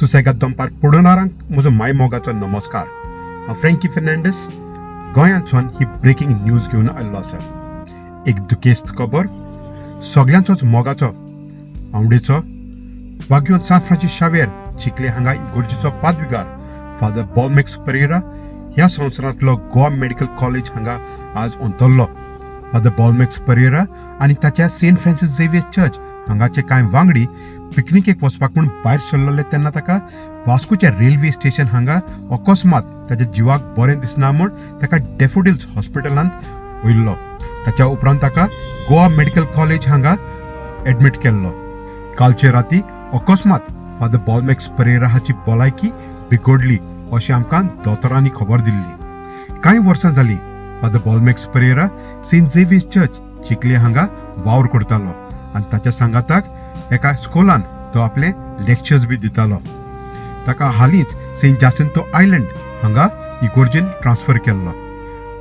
सुसेगाद दनपार पळोवणाऱ्यांक म्हजो माय मोगाचो नमस्कार. हांव फ्रँकी फर्नांडीस गोंयांतसून ही ब्रेकिंग न्यूज घेवन आयिल्लो आसा. एक दुखेस्त खबर सगळ्यांचोच मोगाचो आवडीचो वाग्योन सान फ्रांसीस शावेर चिखले हांगा इगोर्जेचो पादविकार फादर बॉलमेक्स परेरा ह्या संवसारांतलो गोवा मेडिकल कॉलेज हांगा आज अंतरलो. फादर बॉलमेक्स परेरा आनी ताच्या सेंट फ्रांसीस झेवियर चर्च हांगाचे कांय वांगडी पिकनिकेक वचपाक म्हूण भायर सरलेले तेन्ना ताका वास्कोच्या रेल्वे स्टेशन हांगा अकस्मात ताच्या जिवाक बरें दिसना म्हूण ताका डॅफोडिल्स हॉस्पिटलांत व्हेल्लो. ताच्या उपरांत ताका गोवा मेडिकल कॉलेज हांगा एडमीट केल्लो. कालचे राती अकस्मात फादर बॉलमेक्स परेरा हाची भलायकी बिगडली अशी आमकां दोतोरांनी खबर दिल्ली. कांय वर्सां जालीं फादर बॉलमेक्स परेरा सेंट झेवियर चर्च चिखले हांगा वावर करतालो आनी ताच्या सांगाताक एका स्कूलान तो आपले लेक्चर्स बी दितालो. ताका हालींच सेंट जासिंतो आयलंड हांगा इगोर्जेन ट्रान्सफर केल्लो.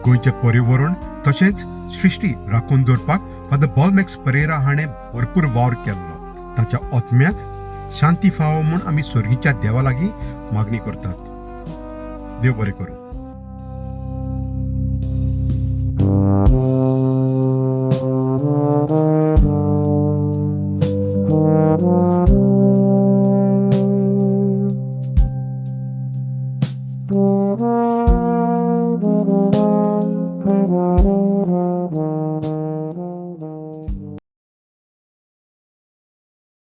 गोंयचे पर्यावरण तशेंच सृश्टी राखून दवरपाक फादर बॉलमेक्स परेरा हाणें भरपूर वावर केल्लो. ताच्या आत्म्याक शांती फावो म्हूण आमी सर्गीच्या देवा लागीं मागणी करतात. देव बरें करूं.